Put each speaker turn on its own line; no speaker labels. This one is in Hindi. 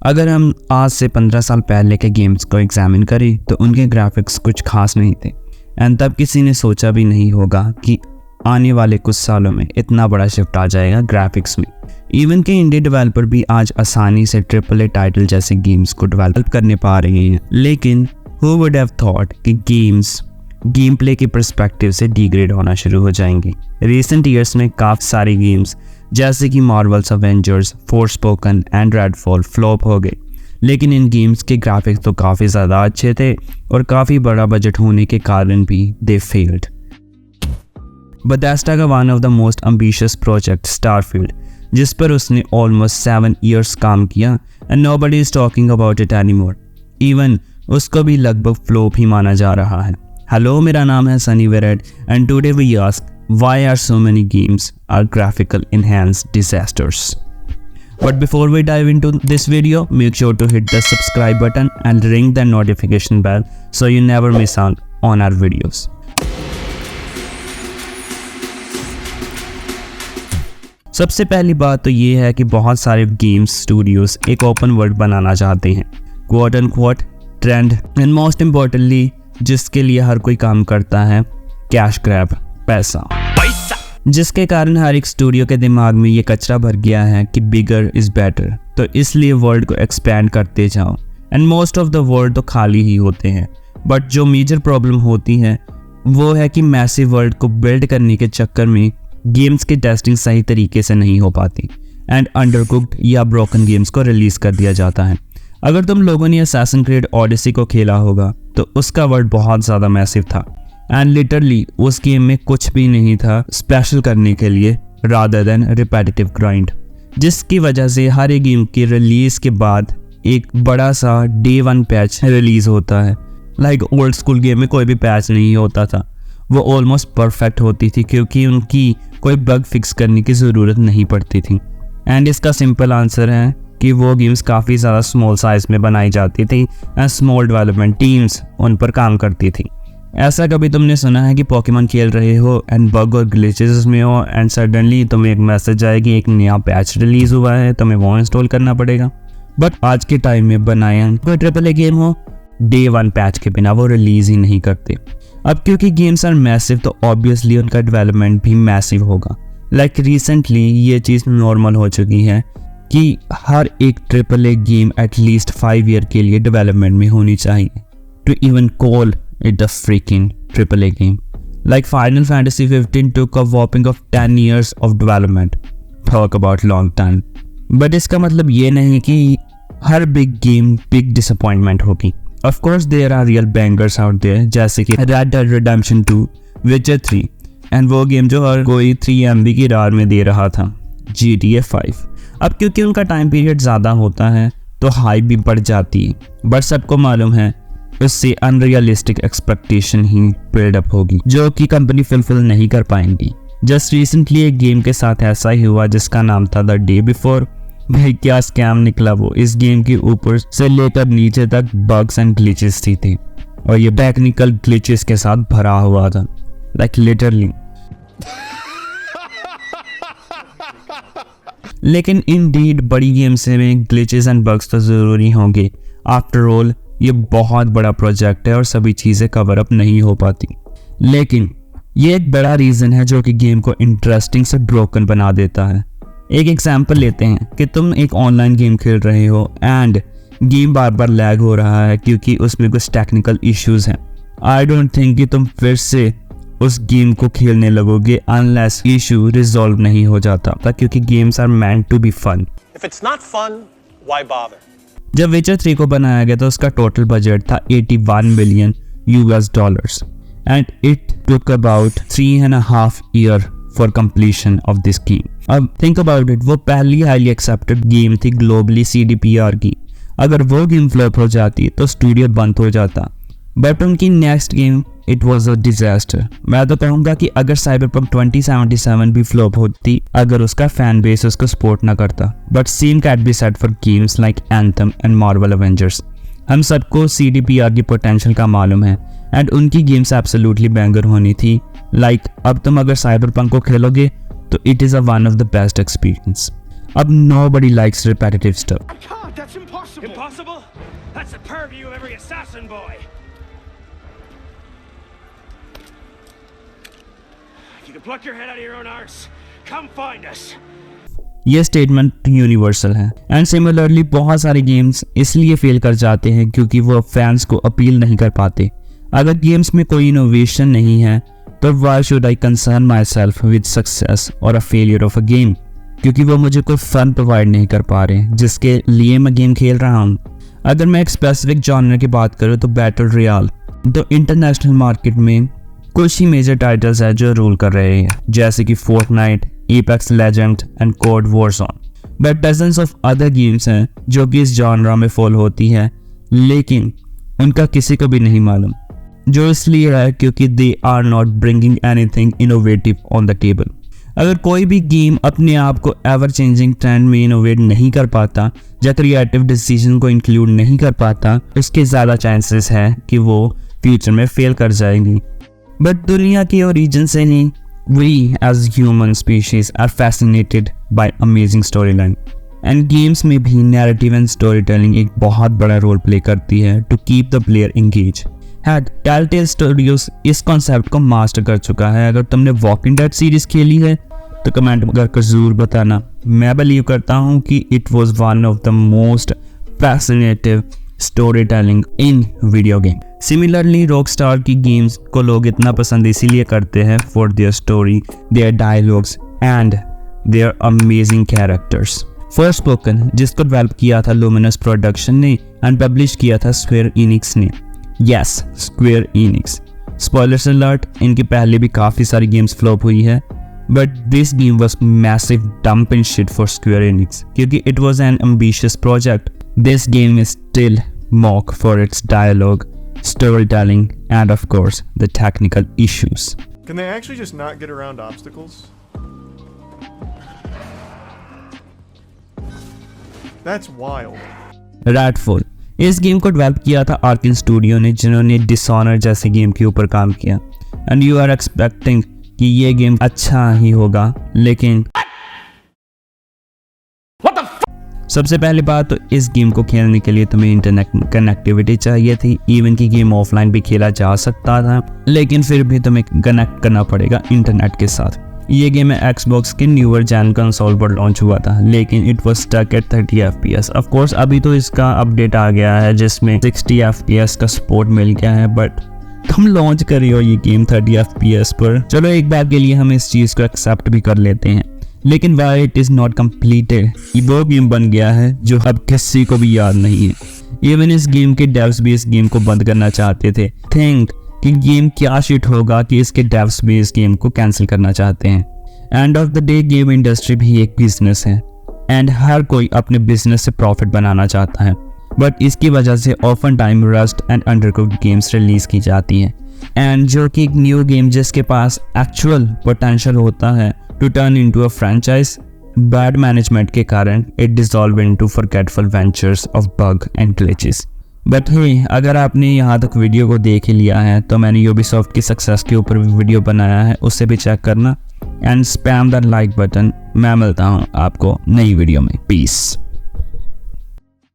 अगर हम आज से 15 साल पहले के गेम्स को एग्जामिन करें तो उनके ग्राफिक्स कुछ खास नहीं थे एंड तब किसी ने सोचा भी नहीं होगा कि आने वाले कुछ सालों में इतना बड़ा शिफ्ट आ जाएगा ग्राफिक्स में। इवन के इंडी डेवलपर भी आज आसानी से AAA टाइटल जैसे गेम्स को डेवलप करने पा रहे हैं, लेकिन हु वुड हैव थॉट कि गेम्स गेम प्ले के पर्सपेक्टिव से डिग्रेड होना शुरू हो जाएंगे। रिसेंट ईयर्स में काफ़ी सारे गेम्स जैसे कि मार्वल्स एवेंजर्स, फोरस्पोकन एंड रेडफॉल फ्लॉप हो गए, लेकिन इन गेम्स के ग्राफिक्स तो काफ़ी ज़्यादा अच्छे थे और काफ़ी बड़ा बजट होने के कारण भी दे फेल्ड। Bethesda का one of the most ambitious project Starfield, जिस पर उसने ऑलमोस्ट 7 years काम किया and nobody is talking about it anymore. Even उसको भी लगभग फ्लॉप ही माना जा रहा है। हेलो, मेरा नाम है सनी वेरेड and today we ask why are so many games are graphical enhanced disasters. But before we dive into this video, make sure to hit the subscribe button and ring the notification bell so you never miss out on our videos. सबसे पहली बात तो ये है कि बहुत सारे गेम्स स्टूडियोज एक ओपन वर्ल्ड बनाना चाहते हैं, quote unquote trend, and most importantly जिसके लिए हर कोई काम करता है, कैश ग्रैब, पैसा, जिसके कारण हर एक स्टूडियो के दिमाग में ये कचरा भर गया है कि बिगर इज बेटर, तो इसलिए वर्ल्ड को एक्सपैंड करते जाओ and most of the world तो खाली ही होते हैं। बट जो मेजर प्रॉब्लम होती है वो है कि मैसिव वर्ल्ड को बिल्ड करने के चक्कर में गेम्स की टेस्टिंग सही तरीके से नहीं हो पाती एंड अंडरकुक्ड या ब्रोकन गेम्स को रिलीज कर दिया जाता है। अगर तुम लोगों ने असैसिन क्रीड ओडिसी को खेला होगा तो उसका वर्ल्ड बहुत ज़्यादा मैसिव था एंड लिटरली उस गेम में कुछ भी नहीं था स्पेशल करने के लिए रादर देन रिपेटिटिव ग्राइंड, जिसकी वजह से हर एक गेम की रिलीज के बाद एक बड़ा सा Day 1 पैच रिलीज होता है। लाइक ओल्ड स्कूल गेम में कोई भी पैच नहीं होता था, वो ऑलमोस्ट परफेक्ट होती थी क्योंकि उनकी कोई बग फिक्स करने की ज़रूरत नहीं पड़ती थी। एंड इसका सिंपल आंसर है कि वो गेम्स काफ़ी ज़्यादा स्मॉल साइज में बनाई जाती थी एंड स्मॉल डेवलपमेंट टीम्स उन पर काम करती थी। ऐसा कभी तुमने सुना है कि पोकेमॉन खेल रहे हो एंड बग और ग्लिचेस में हो एंड सडनली तुम्हें एक मैसेज आए कि एक नया पैच रिलीज हुआ है, तुम्हें वो इंस्टॉल करना पड़ेगा। बट आज के टाइम में बनाया कोई AAA गेम हो, Day 1 पैच के बिना वो रिलीज ही नहीं करते। अब क्योंकि गेम्स आर मैसिव तो ऑब्वियसली उनका डेवलपमेंट भी मैसिव होगा। लाइक रिसेंटली ये चीज़ नॉर्मल हो चुकी है कि हर एक AAA गेम एटलीस्ट 5 year के लिए डेवलपमेंट में होनी चाहिए to even call it a freaking AAA game. Like Final Fantasy 15 took a whopping of 10 years of development. Talk about long time. But इसका मतलब ये नहीं कि हर big game big disappointment होगी. Of course there are real bangers out there जैसे कि Red Dead Redemption 2, Witcher 3 and वो गेम जो हर कोई 3 MB की रार में दे रहा था, GTA 5. अब क्योंकि उनका टाइम पीरियड ज़्यादा होता है तो हाइप भी बढ़ जाती है, बट सबको मालूम है उससे अनरियलिस्टिक एक्सपेक्टेशन ही बिल्डअप होगी जो कि कंपनी फुलफिल नहीं कर पाएंगी। जस्ट रिसेंटली एक गेम के साथ ऐसा ही हुआ जिसका नाम था द डे बिफोर। भाई क्या स्कैम निकला वो। इस गेम के ऊपर से लेकर नीचे तक बग्स एंड ग्लिचेस थी और ये टेक्निकल ग्लिचेस के साथ भरा हुआ था, लाइक लिटरली। लेकिन इंडीड बड़ी गेम्स में ग्लिचेस एंड बग्स तो ज़रूरी होंगे। आफ्टर ऑल ये बहुत बड़ा प्रोजेक्ट है और सभी चीज़ें कवर अप नहीं हो पाती, लेकिन ये एक बड़ा रीज़न है जो कि गेम को इंटरेस्टिंग से ब्रोकन बना देता है। एक एग्जांपल लेते हैं कि तुम एक ऑनलाइन गेम खेल रहे हो एंड गेम बार बार लैग हो रहा है क्योंकि उसमें कुछ टेक्निकल इश्यूज हैं। आई डोंट थिंक कि तुम फिर से उस गेम को खेलने लगोगे अनलेस इशू रिजॉल्व नहीं हो जाता, क्योंकि games are meant to be fun.
If it's not fun, why bother?
जब विचर 3 को बनाया गया तो उसका टोटल बजट था $81 million and it took about 3.5 years for completion of this game. अब थिंक अबाउट इट, वो पहली हाईली एक्सेप्टेड गेम थी ग्लोबली CDPR की। अगर वो गेम फ्लॉप हो जाती तो स्टूडियो बंद हो जाता, बट उनकी next game it was a disaster. मैं तो कहूँगा कि अगर साइबरपंक 2077 भी फ्लॉप होती अगर उसका फैन बेस उसको सपोर्ट ना करता, but same can be said for games like anthem and Marvel Avengers. हम सबको CDPR की पोटेंशियल का मालूम है एंड उनकी गेम्स एब्सोल्युटली बैंगर होनी थी। लाइक अब तुम अगर साइबरपंक को खेलोगे तो it is one of the best experience. अब nobody likes repetitive stuff.
That's impossible.
Impossible? That's the purview of every assassin boy. If you can pluck your head out of your own arse, come find us.
ये स्टेटमेंट यूनिवर्सल है एंड सिमिलरली बहुत सारे गेम्स इसलिए फेल कर जाते हैं क्योंकि वो फैंस को अपील नहीं कर पाते। अगर गेम्स में कोई इनोवेशन नहीं है तो why should I concern myself with success और a failure of a game, क्योंकि वो मुझे कोई फन प्रोवाइड नहीं कर पा रहे जिसके लिए मैं गेम खेल रहा हूँ। अगर मैं एक स्पेसिफिक जॉनर की बात करूँ तो बैटल रॉयल, तो इंटरनेशनल मार्केट में कुछ ही मेजर टाइटल्स है जो रूल कर रहे हैं, जैसे कि Fortnite, Apex Legend and COD Warzone. But dozens of other games हैं जो कि इस जॉनरा में फॉल होती है, लेकिन उनका किसी को भी नहीं मालूम, जो इसलिए है क्योंकि they are not bringing anything innovative on the table. अगर कोई भी गेम अपने आप को एवर चेंजिंग ट्रेंड में इनोवेट नहीं कर पाता या क्रिएटिव डिसीजन को इंक्लूड नहीं कर पाता, उसके ज़्यादा चांसेस है कि वो फ्यूचर में फेल कर जाएंगी। बट दुनिया के ओरिजिन से ही we as human species are fascinated by amazing story line and games में भी नैरेटिव एंड स्टोरी टेलिंग एक बहुत बड़ा रोल प्ले करती है to keep the player engage. Telltale Studios इस कॉन्सेप्ट को मास्टर कर चुका है। अगर तुमने वॉकिंग डेड सीरीज खेली है तो कमेंट करके जरूर बताना। मैं बिलीव करता हूँ कि it was one of the most fascinative story telling in video game. Similarly Rockstar की गेम्स को लोग इतना पसंद इसीलिए करते हैं for their story, their dialogues and their amazing characters. Forspoken, जिसको डेवलप किया था लुमिनस प्रोडक्शन ने एंड पब्लिश किया था स्क्वायर इनिक्स ने। Yes, Square Enix. Spoilers alert, इनकी पहले भी काफ़ी सारी गेम्स फ्लॉप हुई है, but this game was massive dump in shit for Square Enix क्योंकि it was an ambitious project. This game is still mock for its dialogue, storytelling, and of course, the technical issues.
Can they actually just not get around obstacles? That's wild.
Redfall, इस गेम को डेवलप किया था आर्किन स्टूडियो ने, जिन्होंने डिसऑनर जैसे गेम के ऊपर काम किया एंड यू आर एक्सपेक्टिंग कि ये गेम अच्छा ही होगा, लेकिन सबसे पहली बात तो इस गेम को खेलने के लिए तुम्हें इंटरनेट कनेक्टिविटी चाहिए थी। इवन की गेम ऑफलाइन भी खेला जा सकता था, लेकिन फिर भी तुम्हें कनेक्ट करना पड़ेगा इंटरनेट के साथ। ये गेम एक्सबॉक्स के न्यूअर जैन कंसोल पर लॉन्च हुआ था, लेकिन it was stuck at 30 FPS। Of course अभी तो इसका अपडेट आ गया है जिसमें 60 FPS का सपोर्ट मिल गया है, बट तुम लॉन्च कर रही हो ये गेम 30 FPS पर। चलो एक बार के लिए हम इस चीज़ को एक्सेप्ट भी कर लेते हैं, लेकिन why it is not completed, वो गेम बन गया है जो अब किसी को भी याद नहीं है। इवन इस गेम के डेव्स भी इस गेम को बंद करना चाहते थे। थिंक कि गेम क्या शिट होगा कि इसके डेव्स भी इस गेम को कैंसिल करना चाहते हैं। End of the day game industry भी एक बिजनेस है एंड हर कोई अपने बिजनेस से प्रॉफिट बनाना चाहता है, बट इसकी वजह से often time rust and undercooked games release की जाती हैं, एंड जो कि एक न्यू गेम जिसके पास एक्चुअल पोटेंशियल होता है to turn into a franchise, bad management के कारण it dissolve into forgetful ventures of bug and glitches. But hey, अगर आपने यहाँ तक वीडियो को देख ही लिया है तो मैंने यूबीसॉफ्ट की सक्सेस के ऊपर भी वीडियो बनाया है, उससे भी चेक करना and spam that like button. मैं मिलता हूँ आपको नई वीडियो में। पीस।